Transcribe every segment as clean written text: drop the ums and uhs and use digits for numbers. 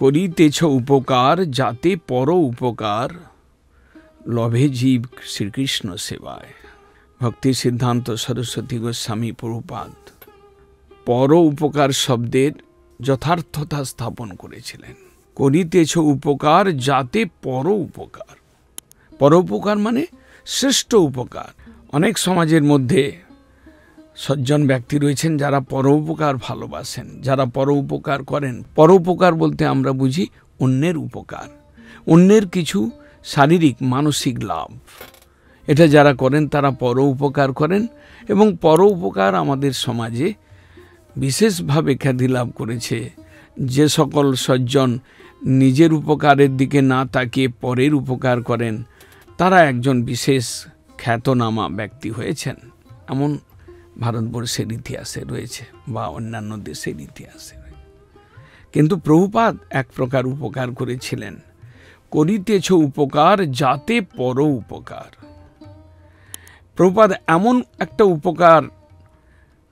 করিতেছ উপকার যাতে পর উপকার লভে জীব শ্রীকৃষ্ণ সেবায়। ভক্তি সিদ্ধান্ত সরস্বতী গোস্বামী প্রভুপাদ পর উপকার শব্দের যথার্থতা স্থাপন করেছিলেন। করিতেছ উপকার যাতে পর উপকার। পরোপকার মানে শ্রেষ্ঠ উপকার। অনেক সমাজের মধ্যে সজ্জন ব্যক্তি রয়েছেন যারা পরোপকার ভালোবাসেন, যারা পরোপকার করেন। পরোপকার বলতে আমরা বুঝি অন্যের উপকার, অন্যের কিছু শারীরিক মানসিক লাভ। এটা যারা করেন তারা পরোপকার করেন এবং পরোপকার আমাদের সমাজে বিশেষভাবে খ্যাতি লাভ করেছে। যে সকল সজ্জন নিজের উপকারের দিকে না তাকিয়ে পরের উপকার করেন তারা একজন বিশেষ খ্যাতনামা ব্যক্তি হয়েছেন। এমন ভারতবর্ষের ইতিহাসে রয়েছে বা অন্যান্য দেশের ইতিহাসে। কিন্তু প্রভুপাদ এক প্রকার উপকার করেছিলেন। করিতেছ উপকার যাতে পর উপকার। প্রভুপাদ এমন একটা উপকার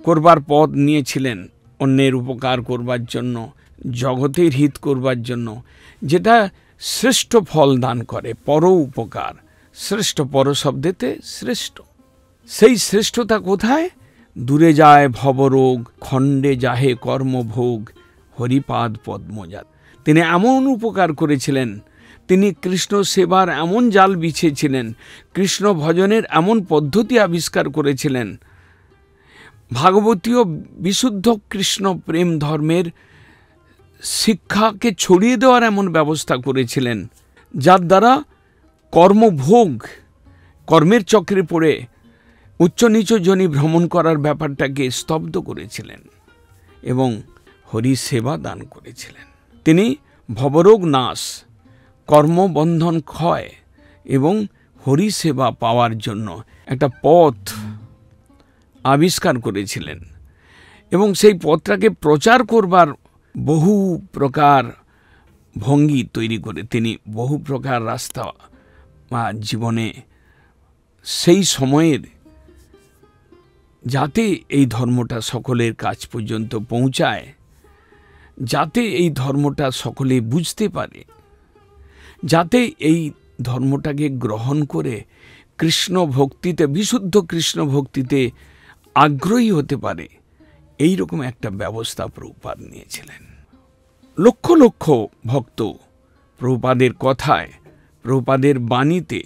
করবার পথ নিয়েছিলেন অন্যের উপকার করবার জন্য, জগতের হিত করবার জন্য, যেটা শ্রেষ্ঠ ফল দান করে। পর উপকার শ্রেষ্ঠ, পর শব্দেতে শ্রেষ্ঠ। সেই শ্রেষ্ঠতা কোথায়? দূরে যায় ভবরোগ, খণ্ডে যাহে কর্মভোগ, হরিপাদ পদ্মজাত। তিনি এমন উপকার করেছিলেন, তিনি কৃষ্ণ সেবার এমন জাল বিছিয়েছিলেন, কৃষ্ণ ভজনের এমন পদ্ধতি আবিষ্কার করেছিলেন, ভাগবতীয় বিশুদ্ধ কৃষ্ণ প্রেম ধর্মের শিক্ষাকে ছড়িয়ে দেওয়ার এমন ব্যবস্থা করেছিলেন, যার দ্বারা কর্মভোগ, কর্মের চক্রে পড়ে উচ্চ নিচ জনি ভ্রমণ করার ব্যাপারটাকে স্তব্ধ করেছিলেন এবং হরি সেবা দান করেছিলেন। তিনি ভবরোগ নাশ, কর্মবন্ধন ক্ষয় এবং হরি সেবা পাওয়ার জন্য একটা পথ আবিষ্কার করেছিলেন এবং সেই পথটাকে প্রচার করবার বহু প্রকার ভঙ্গি তৈরি করে তিনি বহু প্রকার রাস্তা বা জীবনে সেই সময়ের, যাতে এই ধর্মটা সকলের কাছ পর্যন্ত পৌঁছায়, যাতে এই ধর্মটা সকলে বুঝতে পারে, যাতে এই ধর্মটাকে গ্রহণ করে কৃষ্ণ ভক্তিতে, বিশুদ্ধ কৃষ্ণ ভক্তিতে আগ্রহী হতে পারে, এই রকম একটা ব্যবস্থা প্রভুপাদ নিয়েছিলেন। লক্ষ লক্ষ ভক্ত প্রভুপাদের কথায়, প্রভুপাদের বাণীতে,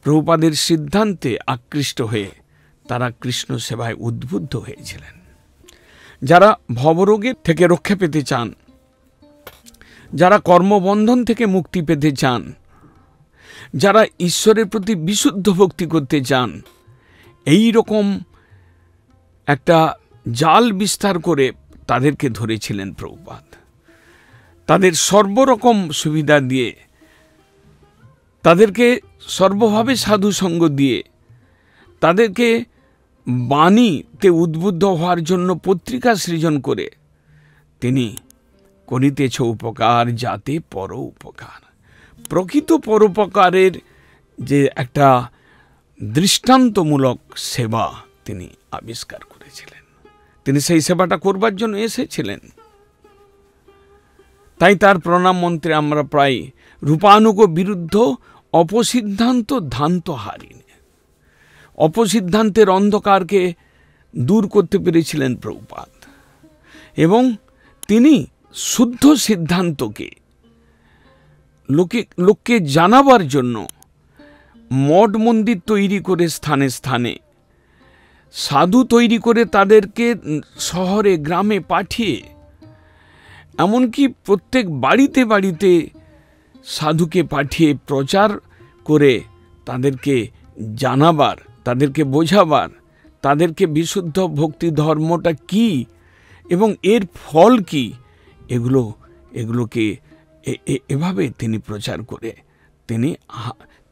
প্রভুপাদের সিদ্ধান্তে আকৃষ্ট হয়ে তারা কৃষ্ণ সেবায় উদ্বুদ্ধ হয়েছিলেন। যারা ভবরোগের থেকে রক্ষা পেতে চান, যারা কর্মবন্ধন থেকে মুক্তি পেতে চান, যারা ঈশ্বরের প্রতি বিশুদ্ধ ভক্তি করতে চান, এই রকম একটা জাল বিস্তার করে তাদেরকে ধরেছিলেন প্রভুপাদ। তাদের সর্বরকম সুবিধা দিয়ে, তাদেরকে সর্বভাবে সাধু সঙ্গ দিয়ে, তাদেরকে বাণীতে উদ্বুদ্ধ হওয়ার জন্য পত্রিকা সৃজন করে তিনি করিতেছ উপকার যাতে পর উপকার। প্রকৃত পরোপকারের যে একটা দৃষ্টান্তমূলক সেবা তিনি আবিষ্কার করেছিলেন। তিনি সেই সেবাটা করবার জন্য এসেছিলেন। তাই তার প্রণাম মন্ত্রে আমরা প্রায় রূপানুগ বিরুদ্ধ অপসিদ্ধান্ত ধান্ত হারিনি। অপসিদ্ধান্তের অন্ধকারকে দূর করতে পেরেছিলেন প্রভুপাদ এবং তিনি শুদ্ধ সিদ্ধান্তকে লোককে জানাবার জন্য মঠ মন্দির তৈরি করে স্থানে স্থানে সাধু তৈরি করে তাদেরকে শহরে গ্রামে পাঠিয়ে, এমনকি প্রত্যেক বাড়িতে বাড়িতে সাধুকে পাঠিয়ে প্রচার করে তাদেরকে জানাবার, তাদেরকে বোঝাবার, তাদেরকে বিশুদ্ধ ভক্তি ধর্মটা কি এবং এর ফল কি, এগুলোকে এভাবে তিনি প্রচার করে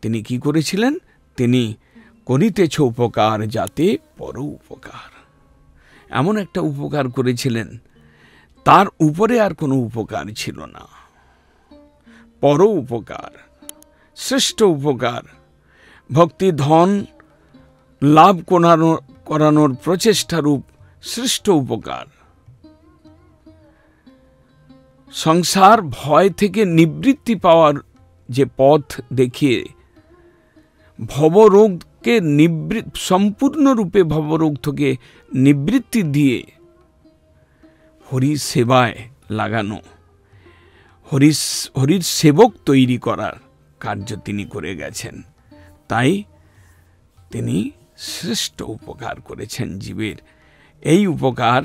তিনি কি করেছিলেন? তিনি করিতেছ উপকার যাতে পর উপকার, এমন একটা উপকার করেছিলেন তার উপরে আর কোনো উপকার ছিল না। পর উপকার, শ্রেষ্ঠ উপকার। ভক্তি ধন লাভ করানোর প্রচেষ্টারূপ শ্রেষ্ঠ উপকার। সংসার ভয় থেকে নিবৃত্তি পাওয়ার যে পথ দেখিয়ে ভবরোগকে সম্পূর্ণরূপে ভবরোগ থেকে নিবৃত্তি দিয়ে হরি সেবায় লাগানো, হরির সেবক তৈরি করার কার্য তিনি করে গেছেন। তাই তিনি শ্রেষ্ঠ উপকার করেছেন জীবের। এই উপকার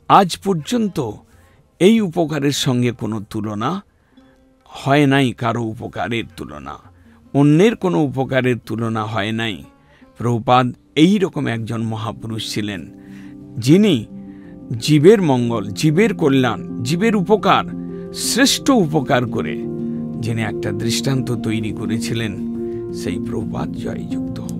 আজ পর্যন্ত এই উপকারের সঙ্গে কোনো তুলনা হয় নাই, কারো উপকারের তুলনা, অন্যের কোনো উপকারের তুলনা হয় নাই। প্রভুপাদ এই রকম একজন মহাপুরুষ ছিলেন, যিনি জীবের মঙ্গল, জীবের কল্যাণ, জীবের উপকার, শ্রেষ্ঠ উপকার করে যিনি একটা দৃষ্টান্ত তৈরি করেছিলেন। সেই প্রভুপাদ জয়যুক্ত হোক।